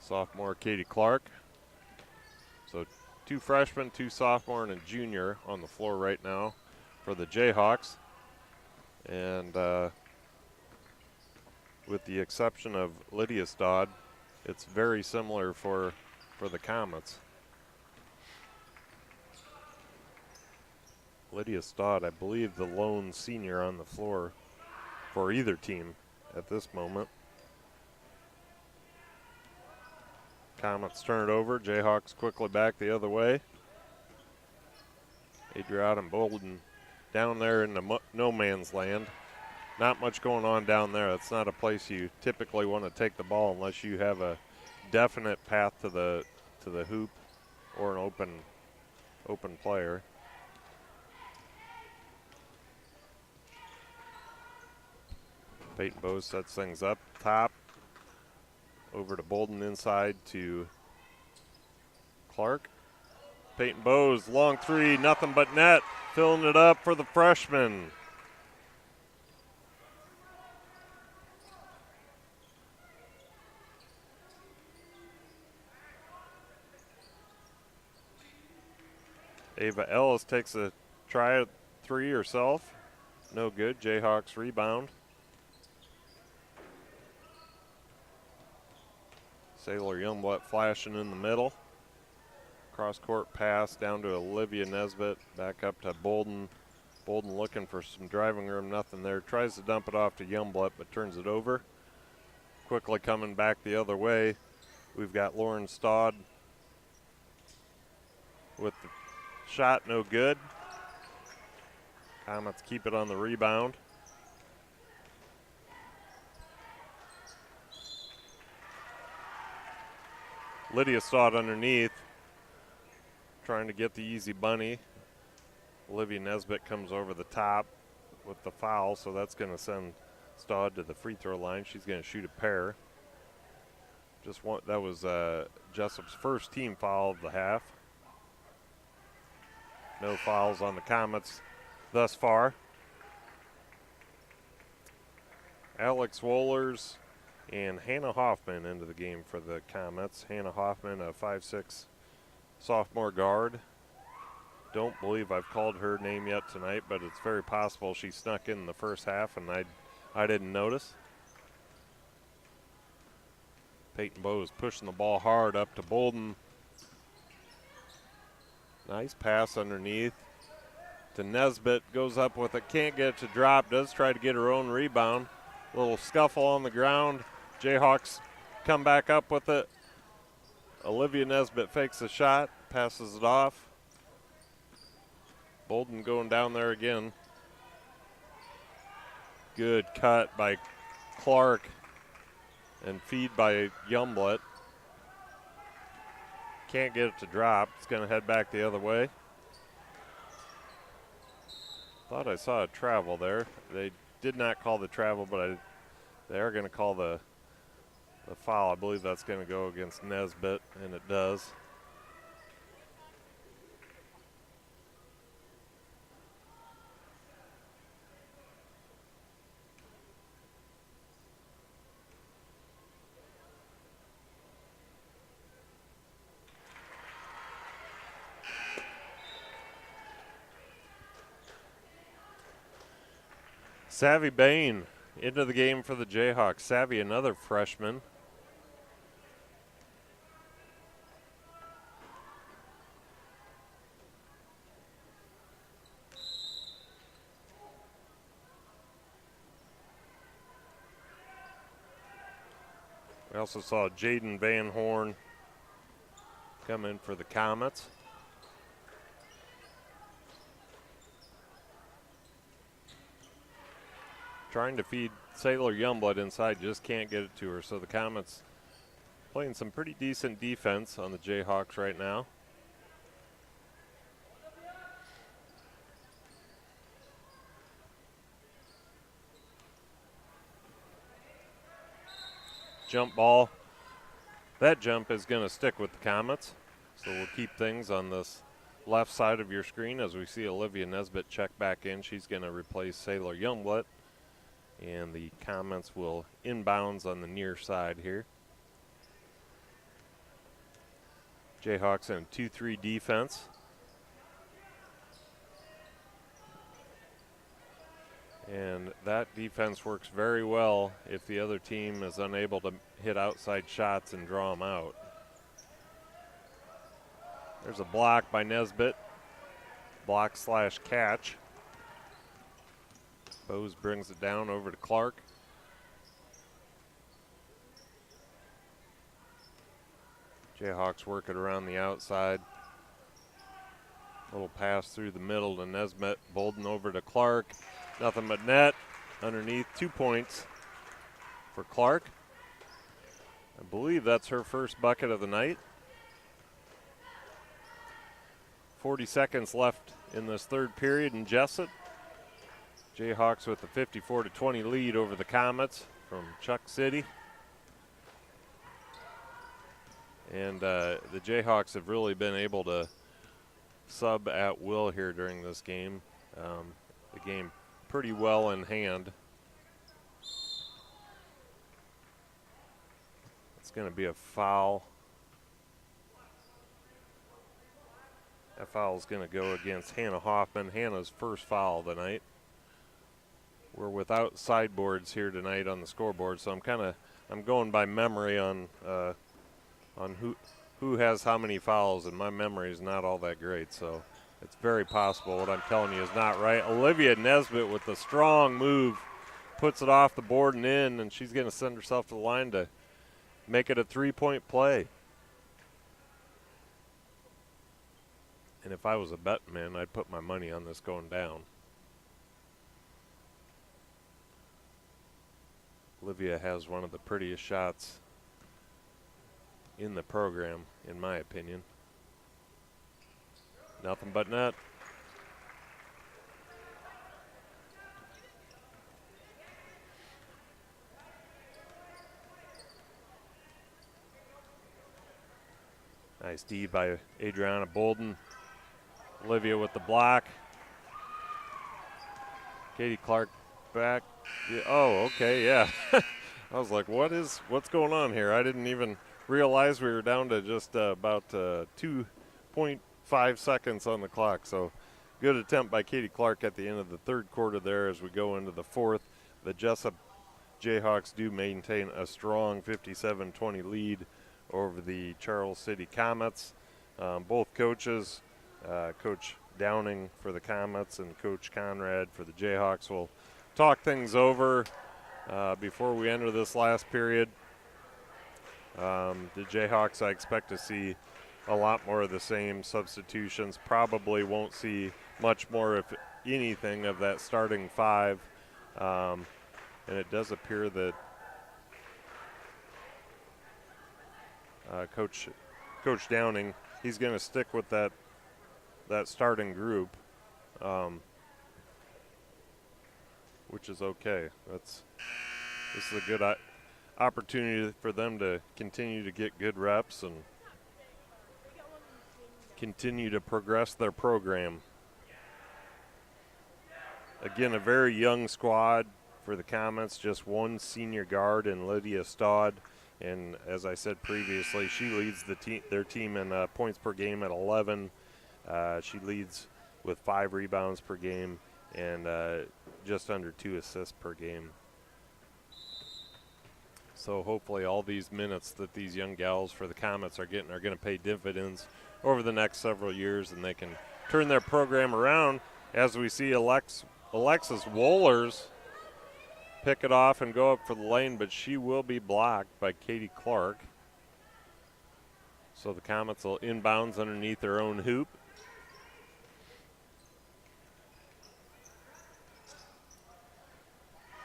Sophomore Katie Clark. So 2 freshmen, 2 sophomore, and a junior on the floor right now for the Jayhawks. And with the exception of Lydia Stodd, it's very similar for the Comets. Lydia Stodd, I believe, the lone senior on the floor for either team at this moment. Comets turn it over. Jayhawks quickly back the other way. Adriana Bolden down there in the no man's land. Not much going on down there. It's not a place you typically want to take the ball unless you have a definite path to the hoop or an open player. Peyton Bose sets things up top. Over to Bolden inside to Clark. Peyton Bose, long 3, nothing but net. Filling it up for the freshman. Ava Ellis takes a try at 3 herself. No good. Jayhawks rebound. Sailor Youngblood flashing in the middle. Cross-court pass down to Olivia Nesbitt. Back up to Bolden. Bolden looking for some driving room. Nothing there. Tries to dump it off to Youngblood, but turns it over. Quickly coming back the other way. We've got Lauren Stodd with the shot, no good. Comets keep it on the rebound. Lydia Stodd underneath, trying to get the easy bunny. Olivia Nesbitt comes over the top with the foul, so that's going to send Stodd to the free throw line. She's going to shoot a pair. That was Jesup's first team foul of the half. No fouls on the Comets thus far. Alex Wohlers and Hannah Hoffman into the game for the Comets. Hannah Hoffman, a 5'6" sophomore guard. Don't believe I've called her name yet tonight, but it's very possible she snuck in the first half and I didn't notice. Peyton Bose pushing the ball hard up to Bolden. Nice pass underneath to Nesbitt. Goes up with it, can't get it to drop. Does try to get her own rebound. Little scuffle on the ground. Jayhawks come back up with it. Olivia Nesbitt fakes the shot, passes it off. Bolden going down there again. Good cut by Clark and feed by Youngblood. Can't get it to drop. It's going to head back the other way. Thought I saw a travel there. They did not call the travel, but they are going to call the foul. I believe that's going to go against Nesbitt, and it does. Savvy Bain into the game for the Jayhawks. Savvy, another freshman. We also saw Jaden Van Horn come in for the Comets. Trying to feed Sailor Youngblood inside, just can't get it to her. So the Comets playing some pretty decent defense on the Jayhawks right now. Jump ball. That jump is going to stick with the Comets. So we'll keep things on this left side of your screen as we see Olivia Nesbitt check back in. She's going to replace Sailor Youngblood. And the Comets will inbounds on the near side here. Jayhawks in a 2-3 defense. And that defense works very well if the other team is unable to hit outside shots and draw them out. There's a block by Nesbitt. Block/catch. Bose brings it down over to Clark. Jayhawks work it around the outside. Little pass through the middle to Nesbitt. Bolden over to Clark. Nothing but net. Underneath, 2 points for Clark. I believe that's her first bucket of the night. 40 seconds left in this third period in Jesup. Jayhawks with a 54-20 lead over the Comets from Chuck City. And the Jayhawks have really been able to sub at will here during this game. The game pretty well in hand. It's going to be a foul. That foul is going to go against Hannah Hoffman. Hannah's first foul of the night. We're without sideboards here tonight on the scoreboard, so I'm going by memory on who has how many fouls, and my memory is not all that great, so it's very possible what I'm telling you is not right. Olivia Nesbitt with a strong move puts it off the board and in, and she's going to send herself to the line to make it a 3-point play. And if I was a betting man, I'd put my money on this going down. Olivia has one of the prettiest shots in the program, in my opinion. Nothing but net. Nice D by Adriana Bolden. Olivia with the block. Katie Clark back. Yeah, oh, okay, yeah. I was like, what's going on here? I didn't even realize we were down to just about 2.5 seconds on the clock. So good attempt by Katie Clark at the end of the third quarter there as we go into the fourth. The Jesup Jayhawks do maintain a strong 57-20 lead over the Charles City Comets. Both coaches, Coach Downing for the Comets and Coach Conrad for the Jayhawks, will talk things over before we enter this last period. The Jayhawks, I expect to see a lot more of the same substitutions. Probably won't see much more, if anything, of that starting five. And it does appear that Coach Downing, he's going to stick with that starting group, which is okay. This is a good opportunity for them to continue to get good reps and continue to progress their program. Again, a very young squad for the Comets, just one senior guard in Lydia Stodd. And as I said previously, she leads their team in points per game at 11. She leads with 5 rebounds per game and just under 2 assists per game. So hopefully all these minutes that these young gals for the Comets are getting are going to pay dividends over the next several years, and they can turn their program around as we see Alexis Wohlers pick it off and go up for the lane, but she will be blocked by Katie Clark. So the Comets will inbounds underneath their own hoop.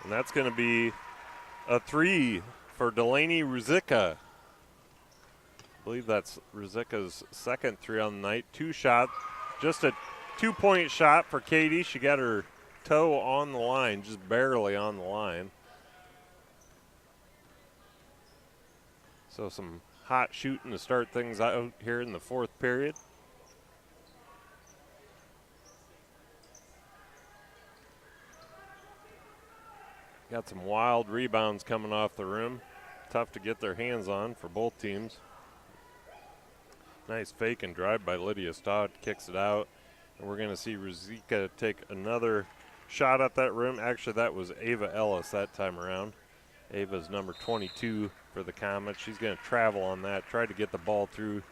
And that's going to be a 3 for Delaney Ruzicka. I believe that's Ruzicka's second 3 on the night. 2 shot, just a 2-point shot for Katie. She got her toe on the line, just barely on the line. So some hot shooting to start things out here in the fourth period. Got some wild rebounds coming off the rim. Tough to get their hands on for both teams. Nice fake and drive by Lydia Stott, kicks it out. And we're going to see Ruzicka take another shot at that rim. Actually, that was Ava Ellis that time around. Ava's number 22 for the Comets. She's going to travel on that, try to get the ball through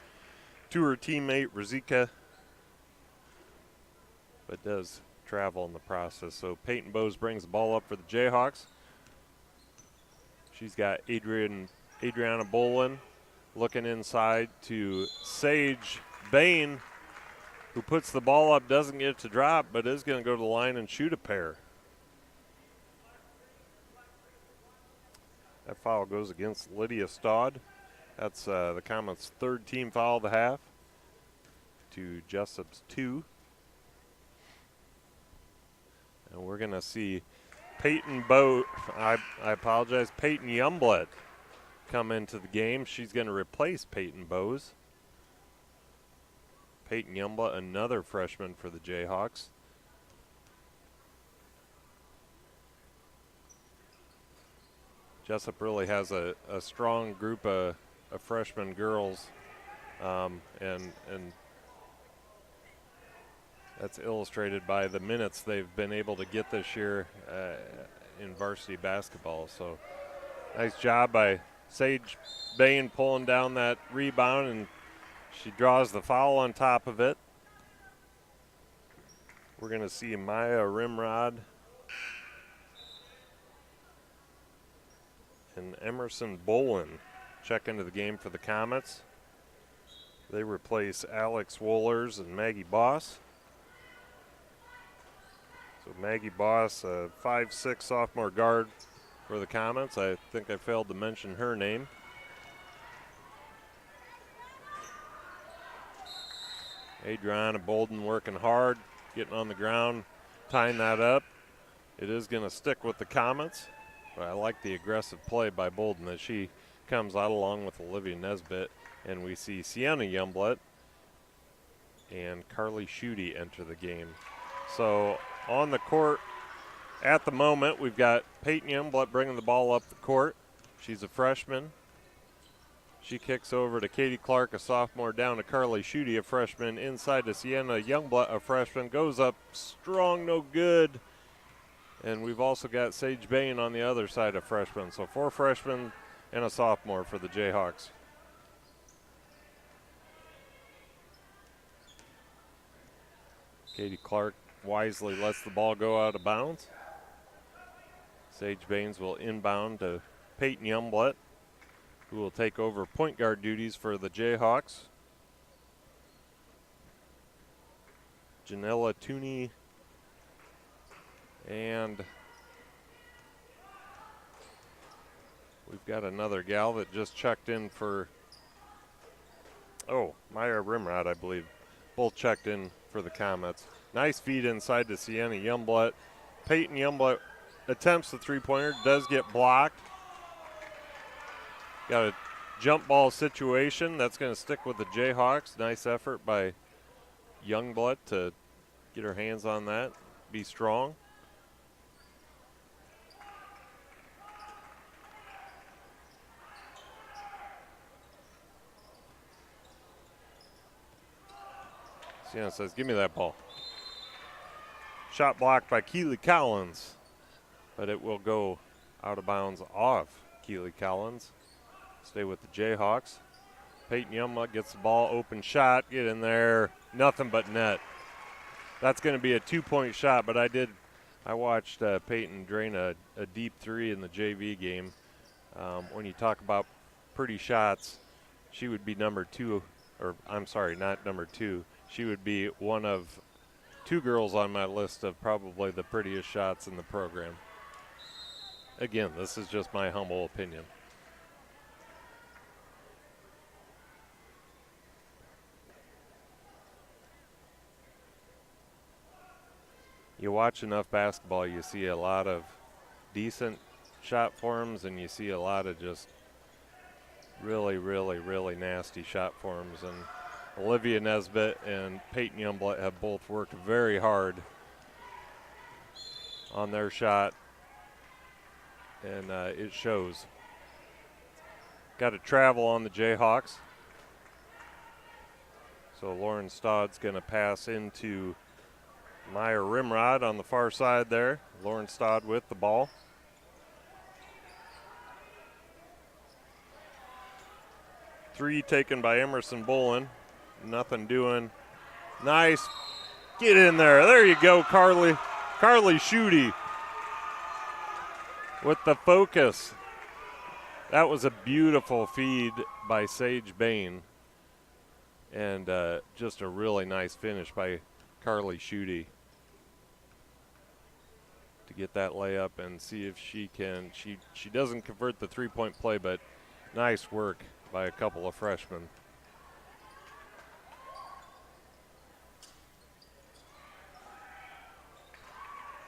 to her teammate, Ruzicka, but does travel in the process. So Peyton Bowes brings the ball up for the Jayhawks. She's got Adriana Bolin looking inside to Sage Bain, who puts the ball up, doesn't get it to drop, but is going to go to the line and shoot a pair. That foul goes against Lydia Stodd. That's the Comets' third team foul of the half to Jesup's 2. And we're going to see Peyton Youngblood come into the game. She's going to replace Peyton Bowes. Peyton Youngblood, another freshman for the Jayhawks. Jesup really has a strong group of freshman girls, and that's illustrated by the minutes they've been able to get this year in varsity basketball. So nice job by Sage Bain pulling down that rebound, and she draws the foul on top of it. We're going to see Maya Rimrod and Emerson Bolin check into the game for the Comets. They replace Alex Wohlers and Maggie Boss. So Maggie Boss, a 5'6" sophomore guard for the Comets. I think I failed to mention her name. Adriana Bolden working hard, getting on the ground, tying that up. It is going to stick with the Comets. But I like the aggressive play by Bolden as she comes out along with Olivia Nesbitt. And we see Sienna Youngblood and Carly Schutte enter the game. So on the court at the moment, we've got Peyton Youngblood bringing the ball up the court. She's a freshman. She kicks over to Katie Clark, a sophomore, down to Carly Schutte, a freshman, inside to Sienna Youngblood, a freshman, goes up strong, no good. And we've also got Sage Bain on the other side of freshmen. So 4 freshmen and a sophomore for the Jayhawks. Katie Clark wisely lets the ball go out of bounds. Sage Bains will inbound to Peyton Youngblood, who will take over point guard duties for the Jayhawks. Janella Tooney and we've got another gal that just checked in for, Maya Rimrod, I believe. Both checked in for the Comets. Nice feed inside to Sienna Youngblood. Peyton Youngblood attempts the three-pointer, does get blocked. Got a jump ball situation. That's going to stick with the Jayhawks. Nice effort by Youngblood to get her hands on that, be strong. Sienna says, give me that ball. Shot blocked by Keely Collins, but it will go out of bounds off Keely Collins. Stay with the Jayhawks. Peyton Youngblood gets the ball, open shot, get in there, nothing but net. That's going to be a 2-point shot, but I watched Peyton drain a deep 3 in the JV game. When you talk about pretty shots, she would be number 2, or I'm sorry, not number 2. She would be one of 2 girls on my list of probably the prettiest shots in the program. Again, this is just my humble opinion. You watch enough basketball, you see a lot of decent shot forms, and you see a lot of just really, really, really nasty shot forms. And Olivia Nesbitt and Peyton Youngblood have both worked very hard on their shot. and it shows. Got to travel on the Jayhawks. So Lauren Stodd's going to pass into Meyer Rimrod on the far side there. Lauren Stodd with the ball. Three taken by Emerson Bolin. Nothing doing. Nice. Get in there. There you go, Carly. Carly Schutte with the focus. That was a beautiful feed by Sage Bain. And just a really nice finish by Carly Schutte to get that layup and see if she can. She doesn't convert the three-point play, but nice work by a couple of freshmen.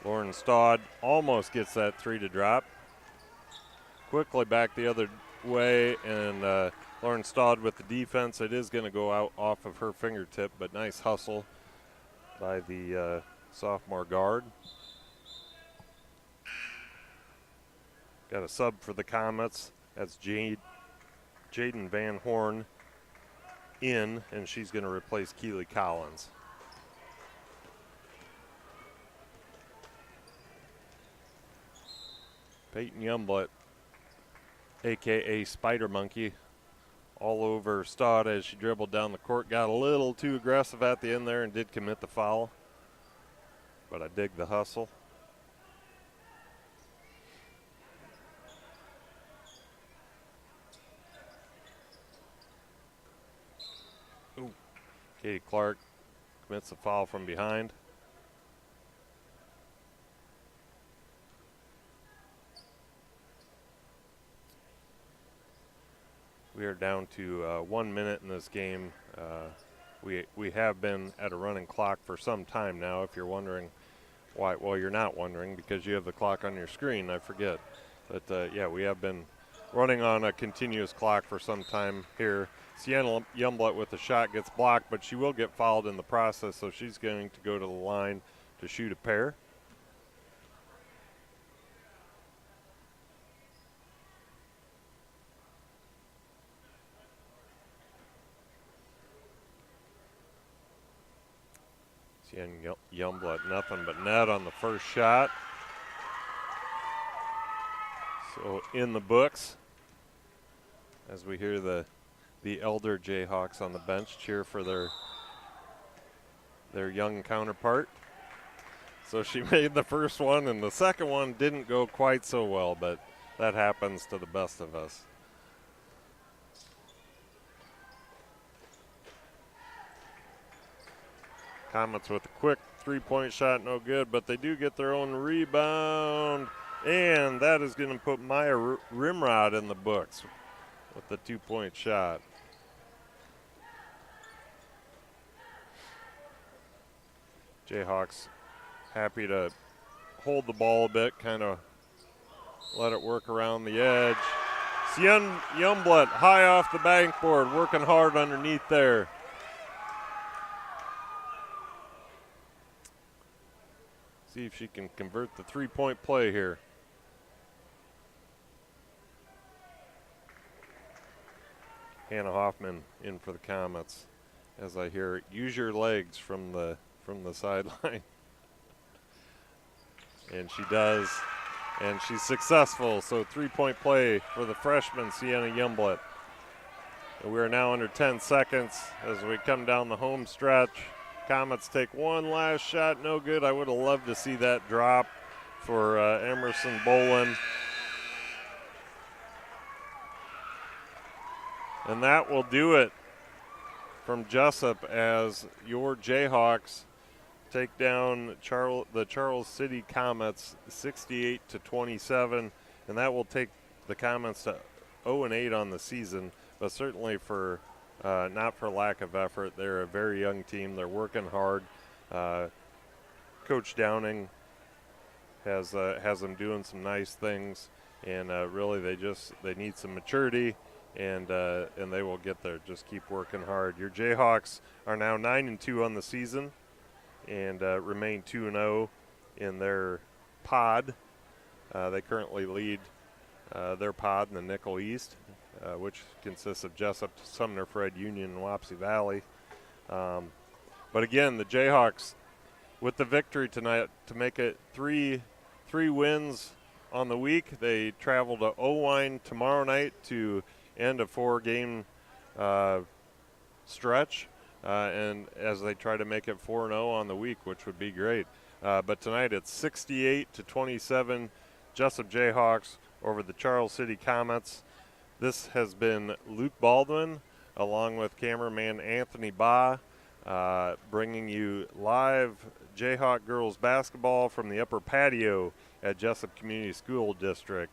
Lauren Stodd almost gets that three to drop. Quickly back the other way, and Lauren Stodd with the defense. It is going to go out off of her fingertip, but nice hustle by the sophomore guard. Got a sub for the Comets. That's Jaden Van Horn in, and she's going to replace Keely Collins. Peyton Youngblood, a.k.a. Spider Monkey, all over Stodd as she dribbled down the court. Got a little too aggressive at the end there and did commit the foul. But I dig the hustle. Ooh. Katie Clark commits a foul from behind. We are down to 1 minute in this game. We have been at a running clock for some time now. If you're wondering why, well, you're not wondering because you have the clock on your screen. I forget, but yeah, we have been running on a continuous clock for some time here. Sienna Youngblood with the shot gets blocked, but she will get fouled in the process, so she's going to go to the line to shoot a pair. And Youngblood, nothing but net on the first shot. So in the books, as we hear the elder Jayhawks on the bench cheer for their young counterpart. So she made the first one, and the second one didn't go quite so well, but that happens to the best of us. Comets with a quick three-point shot, no good, but they do get their own rebound, and that is going to put Maya Rimrod in the books with the two-point shot. Jayhawks happy to hold the ball a bit, kind of let it work around the edge. Sienna Youngblood high off the backboard, working hard underneath there. See if she can convert the three-point play here. Hannah Hoffman in for the Comets, as I hear use your legs from the sideline. And she does, and she's successful. So three-point play for the freshman Sienna Youngblood. And we are now under 10 seconds as we come down the home stretch. Comets take one last shot, no good. I would have loved to see that drop for Emerson Bolin. And that will do it from Jesup as your Jayhawks take down the Charles City Comets 68-27, and that will take the Comets to 0-8 on the season, but certainly for not for lack of effort. They're a very young team. They're working hard. Coach Downing has them doing some nice things, and really they need some maturity, and they will get there. Just keep working hard. Your Jayhawks are now 9-2 on the season, and remain 2-0 in their pod. They currently lead their pod in the Nickel East, which consists of Jesup, Sumner, Fred, Union, and Wapsie Valley. But again, the Jayhawks with the victory tonight to make it three wins on the week. They travel to Owine tomorrow night to end a 4-game stretch, and as they try to make it 4-0 on the week, which would be great. But tonight it's 68-27, Jesup J-Hawks over the Charles City Comets. This has been Luke Baldwin along with cameraman Anthony Ba, bringing you live J-Hawk Girls Basketball from the upper patio at Jesup Community School District.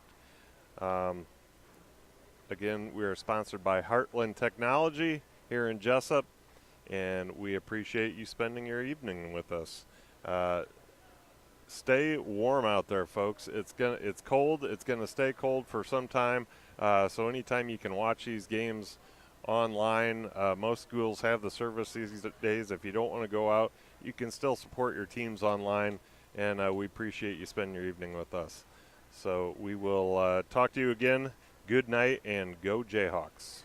Again, we are sponsored by Heartland Technology here in Jesup, and we appreciate you spending your evening with us. Stay warm out there, folks. It's cold. It's gonna stay cold for some time. So anytime you can watch these games online, most schools have the service these days. If you don't want to go out, you can still support your teams online, and we appreciate you spending your evening with us. So we will talk to you again. Good night, and go Jayhawks.